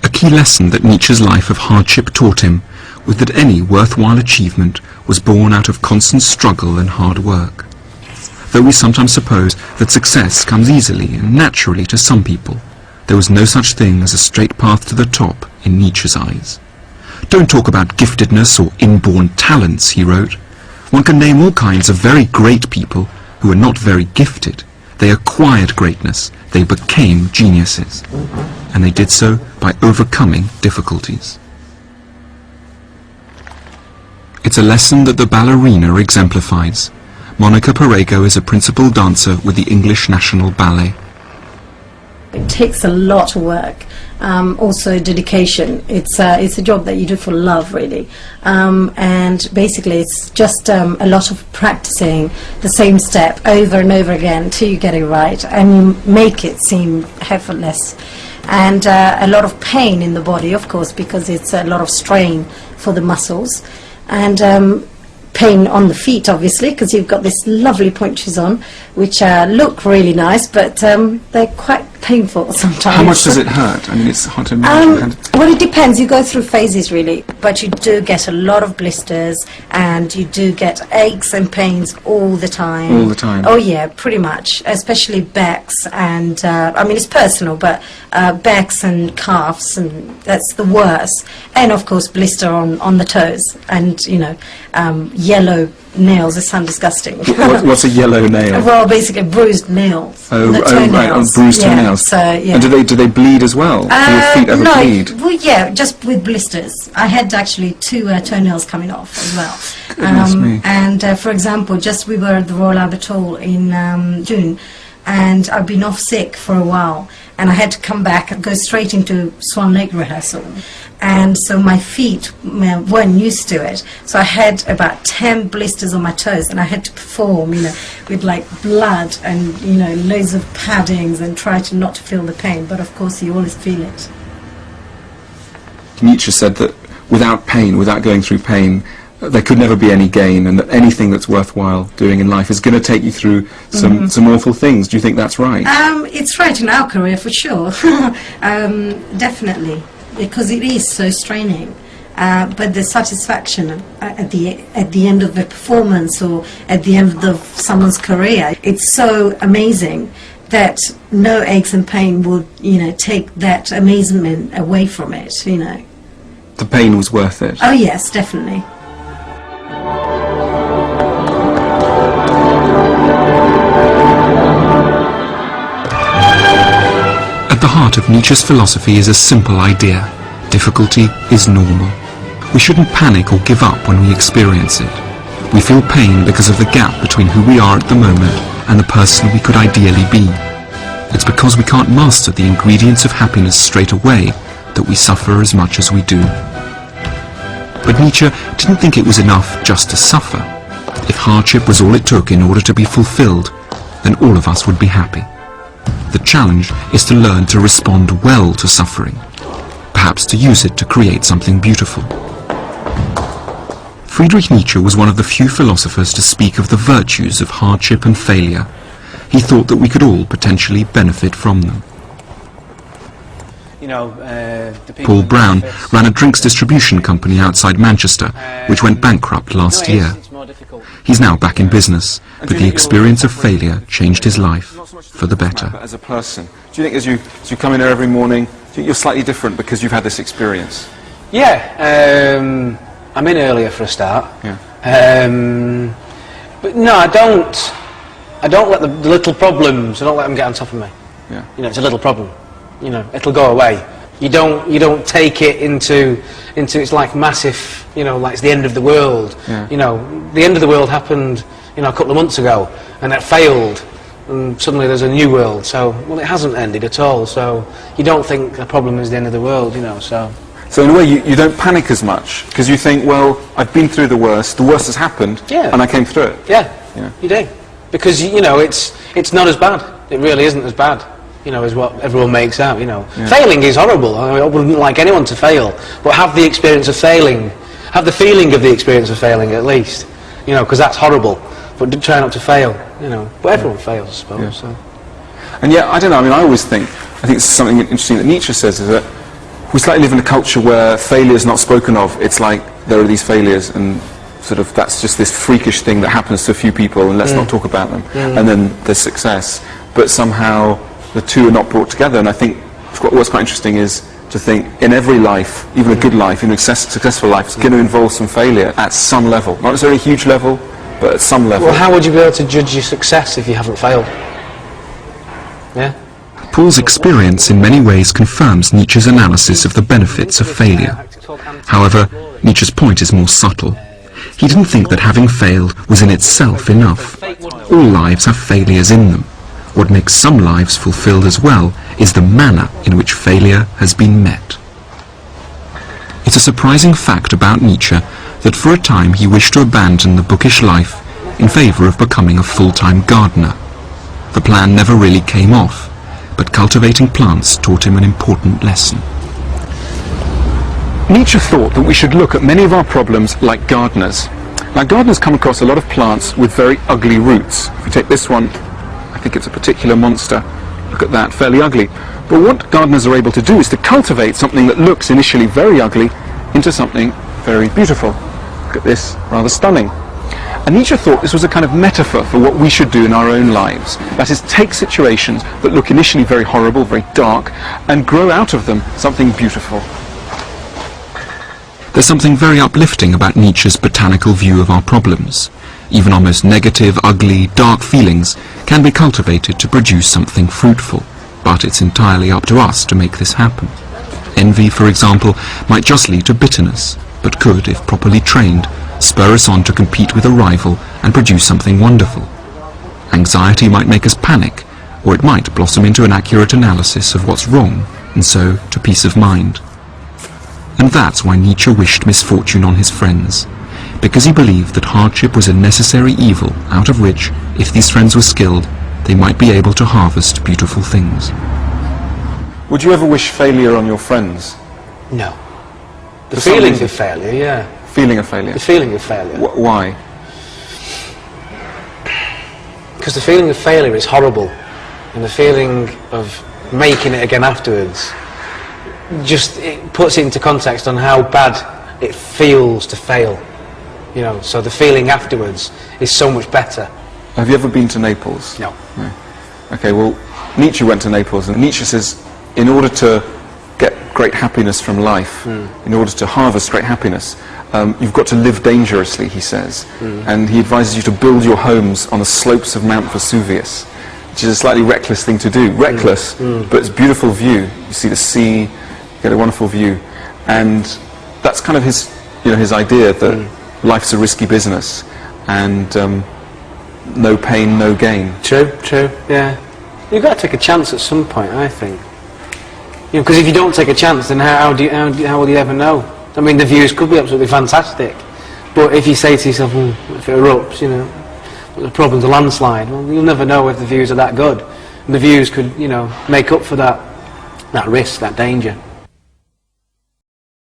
A key lesson that Nietzsche's life of hardship taught him was that any worthwhile achievement was born out of constant struggle and hard work. Though we sometimes suppose that success comes easily and naturally to some people, there was no such thing as a straight path to the top in Nietzsche's eyes. Don't talk about giftedness or inborn talents, he wrote. One can name all kinds of very great people who were not very gifted. They acquired greatness, they became geniuses. And they did so by overcoming difficulties. It's a lesson that the ballerina exemplifies. Monica Perego is a principal dancer with the English National Ballet. It takes a lot of work, also dedication. It's a job that you do for love, really, and basically it's just a lot of practicing the same step over and over again till you get it right and make it seem effortless. And a lot of pain in the body, of course, because it's a lot of strain for the muscles, and pain on the feet, obviously, because you've got these lovely pointe shoes on, which look really nice, but they're quite painful sometimes. How much does it hurt? I mean, it's hard to imagine. Well, it depends. You go through phases, really, but you do get a lot of blisters, and you do get aches and pains all the time. All the time? Oh, yeah, pretty much, especially backs, and, I mean, it's personal, but backs and calves, and that's the worst. And, of course, blister on the toes, and, you know, yellow nails. It sounds disgusting. What's a yellow nail? Well, basically bruised nails. Oh, right, bruised toenails. So, yeah. And do they bleed as well? Do your feet ever bleed? Well, yeah, just with blisters. I had actually 2 toenails coming off as well. Goodness me. And for example, just we were at the Royal Albert Hall in June, and I've been off sick for a while, and I had to come back and go straight into Swan Lake rehearsal. And so my feet weren't used to it. So I had about 10 blisters on my toes, and I had to perform, you know, with like blood and, you know, loads of paddings and try to not to feel the pain. But of course you always feel it. Nietzsche said that without pain, without going through pain, there could never be any gain, and that anything that's worthwhile doing in life is going to take you through some awful things. Do you think that's right? It's right in our career for sure. Definitely, because it is so straining. But the satisfaction at the end of the performance or at the end of someone's career, it's so amazing that no aches and pain would, you know, take that amazement away from it, you know. The pain was worth it? Oh yes, definitely. At the heart of Nietzsche's philosophy is a simple idea. Difficulty is normal. We shouldn't panic or give up when we experience it. We feel pain because of the gap between who we are at the moment and the person we could ideally be. It's because we can't master the ingredients of happiness straight away that we suffer as much as we do. But Nietzsche didn't think it was enough just to suffer. If hardship was all it took in order to be fulfilled, then all of us would be happy. The challenge is to learn to respond well to suffering, perhaps to use it to create something beautiful. Friedrich Nietzsche was one of the few philosophers to speak of the virtues of hardship and failure. He thought that we could all potentially benefit from them. You know, Paul Brown ran a drinks distribution company outside Manchester, which went bankrupt last year. He's now back in business, but the experience of failure changed his life for the better. As a person, do you think as you come in here every morning, do you think you're slightly different because you've had this experience? Yeah, I'm in earlier for a start. Yeah. But no, I don't let the little problems, I don't let them get on top of me. Yeah. You know, it's a little problem. You know, it'll go away. You don't take it into it's like massive, you know, like it's the end of the world. Yeah. You know, the end of the world happened, you know, a couple of months ago, and it failed, and suddenly there's a new world. So, well, it hasn't ended at all. So you don't think the problem is the end of the world, you know. So in a way, you don't panic as much because you think, well, I've been through the worst has happened, yeah, and I came through it. Yeah, you do, because you know it's not as bad. It really isn't as bad. You know, is what everyone makes out, you know. Yeah. Failing is horrible. I mean, I wouldn't like anyone to fail, but have the experience of failing, have the feeling of the experience of failing at least, you know, because that's horrible, but try not to fail, you know. But everyone fails, I suppose. Yeah. So. And yet, I don't know, I mean, I think something interesting that Nietzsche says is that we slightly live in a culture where failure is not spoken of. It's like there are these failures and sort of that's just this freakish thing that happens to a few people and let's not talk about them. And then there's success. But somehow the two are not brought together. And I think what's quite interesting is to think in every life, even a good life, even a successful life, it's going to involve some failure at some level. Not necessarily a huge level, but at some level. Well, how would you be able to judge your success if you haven't failed? Yeah? Paul's experience in many ways confirms Nietzsche's analysis of the benefits of failure. However, Nietzsche's point is more subtle. He didn't think that having failed was in itself enough. All lives have failures in them. What makes some lives fulfilled as well is the manner in which failure has been met. It's a surprising fact about Nietzsche that for a time he wished to abandon the bookish life in favour of becoming a full-time gardener. The plan never really came off, but cultivating plants taught him an important lesson. Nietzsche thought that we should look at many of our problems like gardeners. Now, gardeners come across a lot of plants with very ugly roots. If we take this one, I think it's a particular monster. Look at that, fairly ugly. But what gardeners are able to do is to cultivate something that looks initially very ugly into something very beautiful. Look at this, rather stunning. And Nietzsche thought this was a kind of metaphor for what we should do in our own lives. That is, take situations that look initially very horrible, very dark, and grow out of them something beautiful. There's something very uplifting about Nietzsche's botanical view of our problems. Even our most negative, ugly, dark feelings can be cultivated to produce something fruitful. But it's entirely up to us to make this happen. Envy, for example, might just lead to bitterness, but could, if properly trained, spur us on to compete with a rival and produce something wonderful. Anxiety might make us panic, or it might blossom into an accurate analysis of what's wrong, and so to peace of mind. And that's why Nietzsche wished misfortune on his friends, because he believed that hardship was a necessary evil out of which, if these friends were skilled, they might be able to harvest beautiful things. Would you ever wish failure on your friends? No. The feeling of failure, yeah. Feeling of failure? The feeling of failure. Why? Because the feeling of failure is horrible, and the feeling of making it again afterwards, just it puts it into context on how bad it feels to fail. You know, so the feeling afterwards is so much better. Have you ever been to Naples? No. No. Okay, well, Nietzsche went to Naples, and Nietzsche says, in order to get great happiness from life, in order to harvest great happiness, you've got to live dangerously, he says. And he advises you to build your homes on the slopes of Mount Vesuvius, which is a slightly reckless thing to do. Reckless, but it's a beautiful view. You see the sea, you get a wonderful view. And that's kind of his, his idea that life's a risky business, and no pain, no gain. True, yeah. You've got to take a chance at some point, I think. Because if you don't take a chance, then how will you ever know? I mean, the views could be absolutely fantastic, but if you say to yourself, if it erupts, the problem's a landslide, well, you'll never know if the views are that good. And the views could, make up for that risk, that danger.